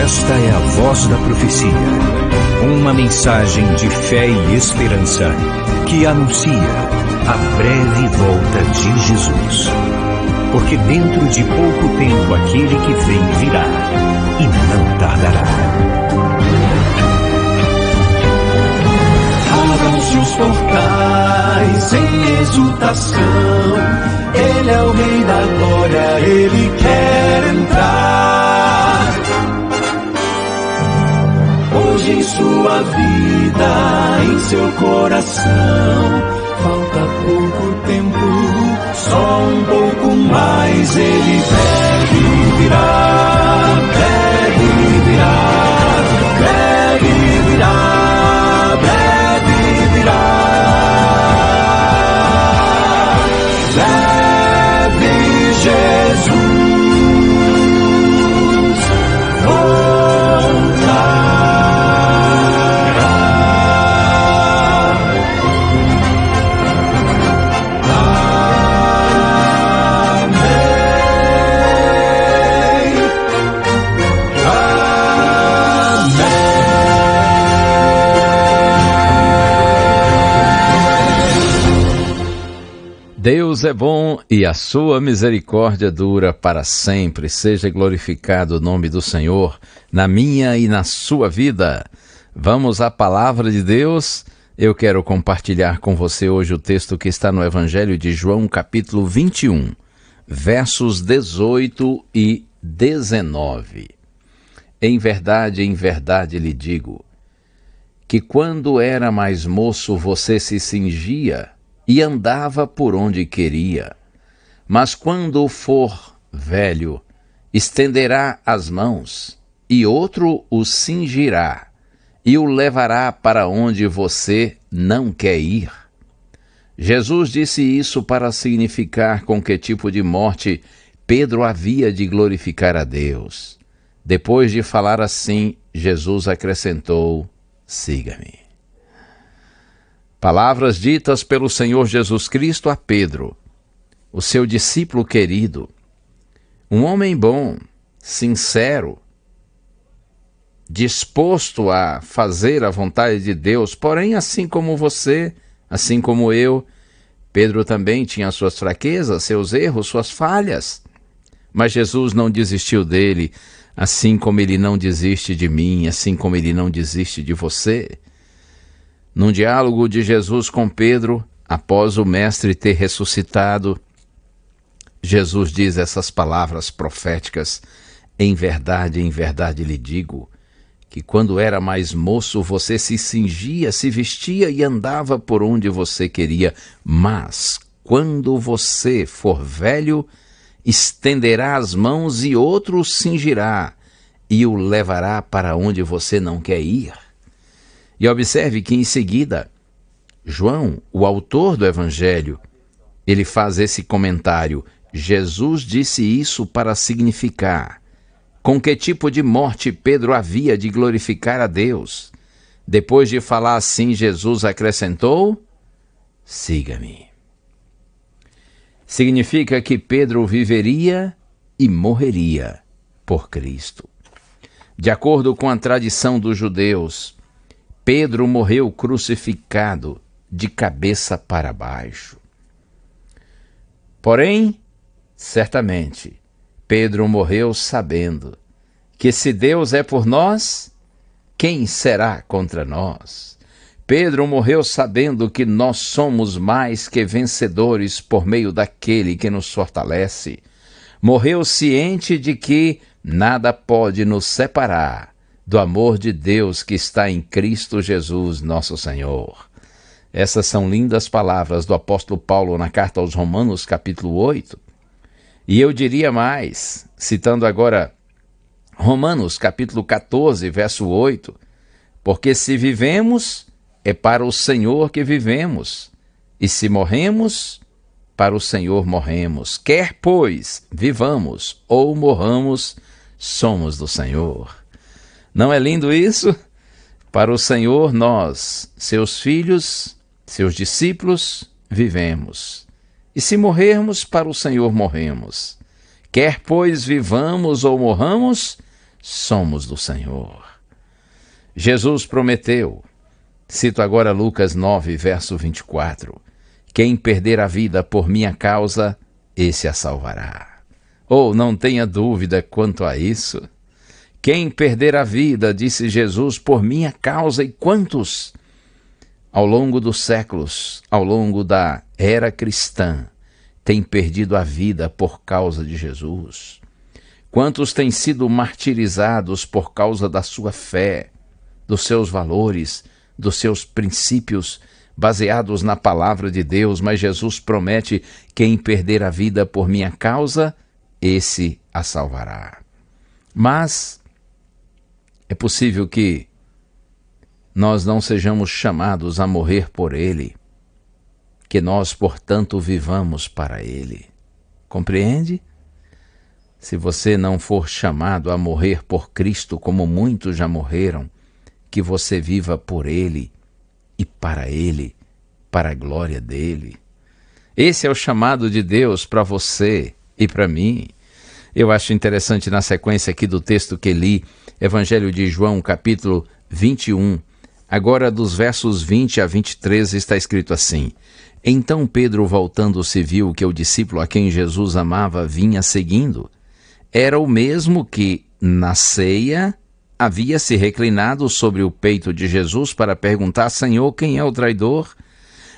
Esta é a voz da profecia, uma mensagem de fé e esperança que anuncia a breve volta de Jesus. Porque dentro de pouco tempo aquele que vem virá e não tardará. Abram-se os portais em exultação, Ele é o Rei da Glória, Ele quer entrar. Hoje em sua vida, em seu coração, falta pouco tempo, só um pouco mais, Ele breve virá, breve virá, breve virá, breve virá. Breve Jesus voltará. Deus é bom e a sua misericórdia dura para sempre. Seja glorificado o nome do Senhor na minha e na sua vida. Vamos à palavra de Deus. Eu quero compartilhar com você hoje o texto que está no Evangelho de João, capítulo 21, versos 18 e 19. Em verdade lhe digo, que quando era mais moço você se cingia e andava por onde queria. Mas quando for velho, estenderá as mãos, e outro o cingirá, e o levará para onde você não quer ir. Jesus disse isso para significar com que tipo de morte Pedro havia de glorificar a Deus. Depois de falar assim, Jesus acrescentou: siga-me. Palavras ditas pelo Senhor Jesus Cristo a Pedro, o seu discípulo querido, um homem bom, sincero, disposto a fazer a vontade de Deus, porém, assim como você, assim como eu, Pedro também tinha suas fraquezas, seus erros, suas falhas, mas Jesus não desistiu dele, assim como ele não desiste de mim, assim como ele não desiste de você. Num diálogo de Jesus com Pedro, após o Mestre ter ressuscitado, Jesus diz essas palavras proféticas: em verdade lhe digo, que quando era mais moço você se cingia, se vestia e andava por onde você queria, mas quando você for velho, estenderá as mãos e outro o cingirá e o levará para onde você não quer ir. E observe que em seguida, João, o autor do Evangelho, ele faz esse comentário: Jesus disse isso para significar com que tipo de morte Pedro havia de glorificar a Deus. Depois de falar assim, Jesus acrescentou: siga-me. Significa que Pedro viveria e morreria por Cristo. De acordo com a tradição dos judeus, Pedro morreu crucificado de cabeça para baixo. Porém, certamente, Pedro morreu sabendo que se Deus é por nós, quem será contra nós? Pedro morreu sabendo que nós somos mais que vencedores por meio daquele que nos fortalece. Morreu ciente de que nada pode nos separar do amor de Deus que está em Cristo Jesus, nosso Senhor. Essas são lindas palavras do apóstolo Paulo na carta aos Romanos, capítulo 8. E eu diria mais, citando agora Romanos, capítulo 14, verso 8, porque se vivemos, é para o Senhor que vivemos, e se morremos, para o Senhor morremos. Quer, pois, vivamos ou morramos, somos do Senhor. Não é lindo isso? Para o Senhor, nós, seus filhos, seus discípulos, vivemos. E se morrermos, para o Senhor morremos. Quer, pois, vivamos ou morramos, somos do Senhor. Jesus prometeu, cito agora Lucas 9, verso 24, quem perder a vida por minha causa, esse a salvará. Oh, não tenha dúvida quanto a isso. Quem perder a vida, disse Jesus, por minha causa, e quantos? Ao longo dos séculos, ao longo da era cristã, têm perdido a vida por causa de Jesus? Quantos têm sido martirizados por causa da sua fé, dos seus valores, dos seus princípios baseados na palavra de Deus? Mas Jesus promete, quem perder a vida por minha causa, esse a salvará. Mas é possível que nós não sejamos chamados a morrer por Ele, que nós, portanto, vivamos para Ele. Compreende? Se você não for chamado a morrer por Cristo, como muitos já morreram, que você viva por Ele e para Ele, para a glória dEle. Esse é o chamado de Deus para você e para mim. Eu acho interessante na sequência aqui do texto que li, Evangelho de João, capítulo 21, agora dos versos 20 a 23 está escrito assim: Então Pedro, voltando-se, viu que o discípulo a quem Jesus amava vinha seguindo. Era o mesmo que, na ceia, havia se reclinado sobre o peito de Jesus para perguntar: Senhor, quem é o traidor?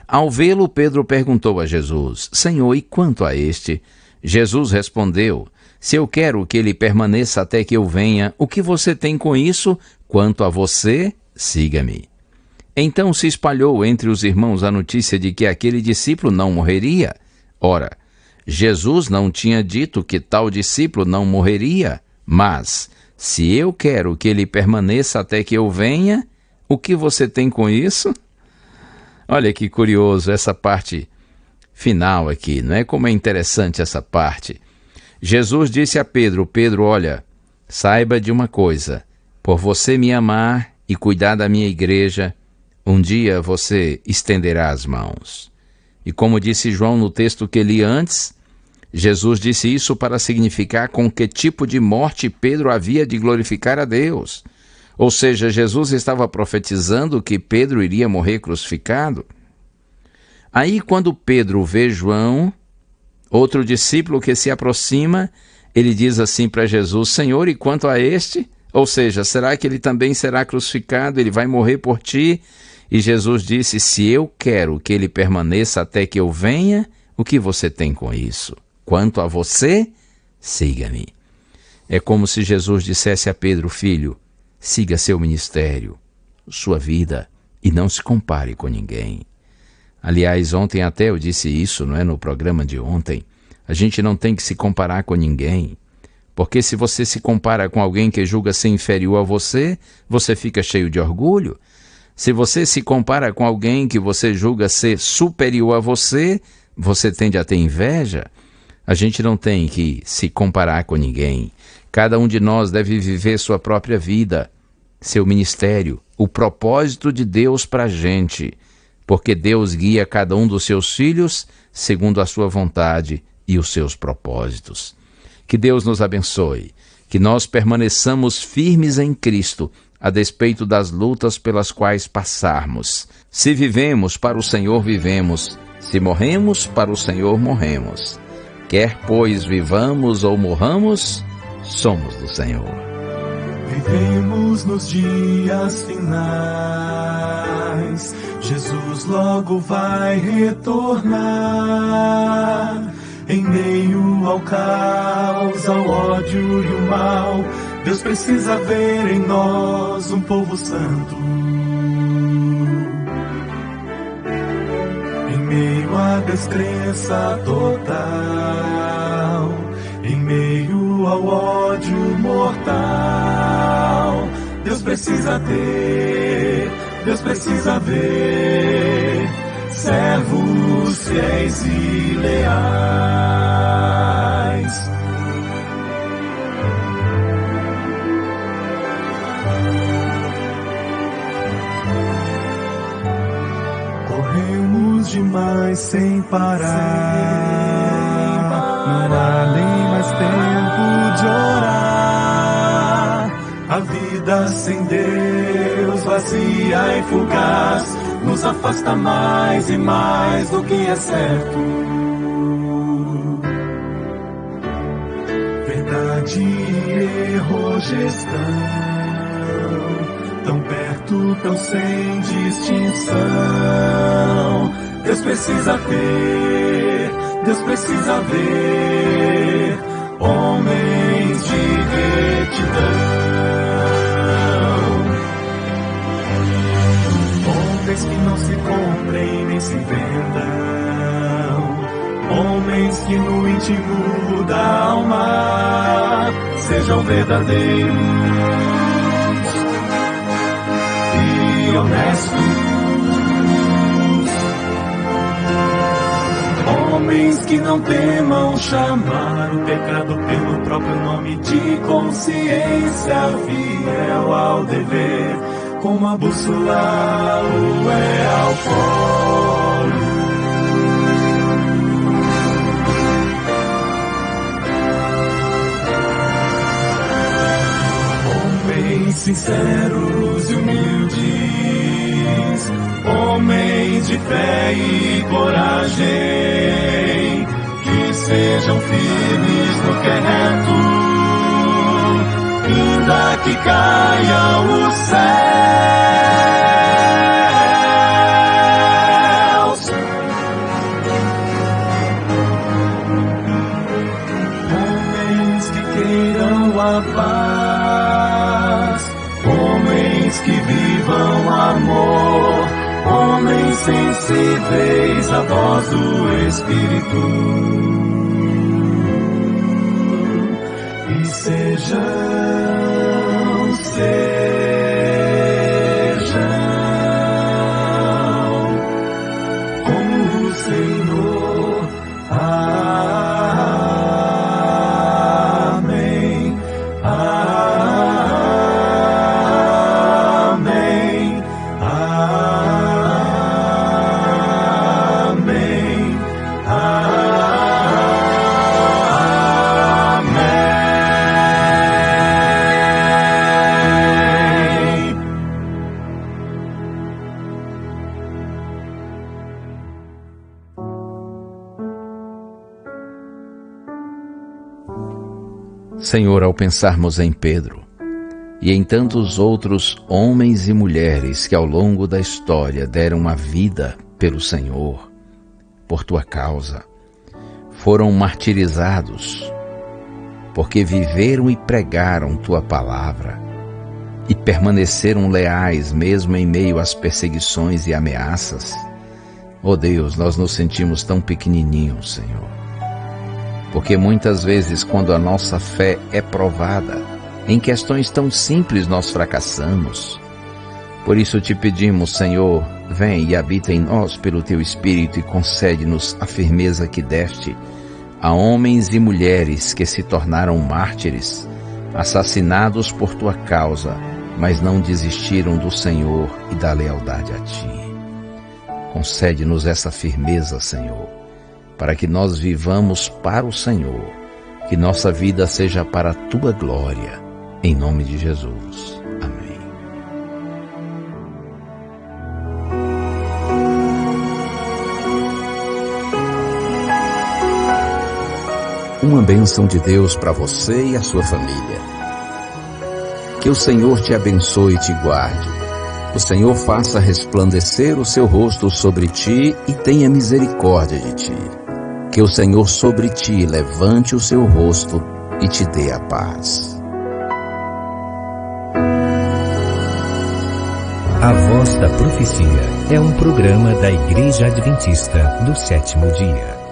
Ao vê-lo, Pedro perguntou a Jesus: Senhor, e quanto a este? Jesus respondeu: Se eu quero que ele permaneça até que eu venha, o que você tem com isso? Quanto a você, siga-me. Então se espalhou entre os irmãos a notícia de que aquele discípulo não morreria. Ora, Jesus não tinha dito que tal discípulo não morreria, mas, se eu quero que ele permaneça até que eu venha, o que você tem com isso? Olha que curioso essa parte final aqui, não é? Como é interessante essa parte. Jesus disse a Pedro: Pedro, olha, saiba de uma coisa, por você me amar e cuidar da minha igreja, um dia você estenderá as mãos. E como disse João no texto que li antes, Jesus disse isso para significar com que tipo de morte Pedro havia de glorificar a Deus. Ou seja, Jesus estava profetizando que Pedro iria morrer crucificado. Aí, quando Pedro vê João, outro discípulo que se aproxima, ele diz assim para Jesus: Senhor, e quanto a este? Ou seja, será que ele também será crucificado? Ele vai morrer por ti? E Jesus disse: se eu quero que ele permaneça até que eu venha, o que você tem com isso? Quanto a você, siga-me. É como se Jesus dissesse a Pedro: filho, siga seu ministério, sua vida, e não se compare com ninguém. Aliás, ontem até eu disse isso, não é? No programa de ontem. A gente não tem que se comparar com ninguém, porque se você se compara com alguém que julga ser inferior a você, você fica cheio de orgulho. Se você se compara com alguém que você julga ser superior a você, você tende a ter inveja. A gente não tem que se comparar com ninguém. Cada um de nós deve viver sua própria vida, seu ministério, o propósito de Deus para a gente, porque Deus guia cada um dos seus filhos segundo a sua vontade e os seus propósitos. Que Deus nos abençoe, que nós permaneçamos firmes em Cristo, a despeito das lutas pelas quais passarmos. Se vivemos, para o Senhor vivemos. Se morremos, para o Senhor morremos. Quer, pois, vivamos ou morramos, somos do Senhor. Vivemos nos dias finais, Jesus logo vai retornar. Em meio ao caos, ao ódio e o mal, Deus precisa ver em nós um povo santo. Em meio à descrença total, em meio ao ódio mortal, Deus precisa ter, Deus precisa ver servos fiéis e leais. Corremos demais sem parar, não há nem mais tempo de orar. A vida sem Deus, vazia e fugaz, nos afasta mais e mais do que é certo. Verdade e erro, gestão, tão perto, tão sem distinção. Deus precisa ver, Deus precisa ver homens de retidão. Homens que não se comprem nem se vendam. Homens que no íntimo da alma sejam verdadeiros e honestos. Homens que não temam chamar o pecado pelo próprio nome, de consciência fiel ao dever, como a bússola o é ao polo. Homens sinceros e humildes, homens de fé e coragem, que sejam firmes no que é reto, ainda que caiam os céus. Homens que queiram a paz, homens que vivam amor, homens sensíveis à voz do Espírito, e sejam como o Senhor. Amém. Amém. Amém. Senhor, ao pensarmos em Pedro e em tantos outros homens e mulheres que ao longo da história deram a vida pelo Senhor, por Tua causa, foram martirizados, porque viveram e pregaram Tua palavra e permaneceram leais mesmo em meio às perseguições e ameaças. Oh Deus, nós nos sentimos tão pequenininhos, Senhor, porque muitas vezes quando a nossa fé é provada, em questões tão simples nós fracassamos. Por isso te pedimos, Senhor, vem e habita em nós pelo Teu Espírito e concede-nos a firmeza que deste a homens e mulheres que se tornaram mártires, assassinados por Tua causa, mas não desistiram do Senhor e da lealdade a Ti. Concede-nos essa firmeza, Senhor, para que nós vivamos para o Senhor, que nossa vida seja para a Tua glória, em nome de Jesus. Amém. Uma bênção de Deus para você e a sua família. Que o Senhor te abençoe e te guarde. O Senhor faça resplandecer o seu rosto sobre ti e tenha misericórdia de ti. Que o Senhor sobre ti levante o seu rosto e te dê a paz. A Voz da Profecia é um programa da Igreja Adventista do Sétimo Dia.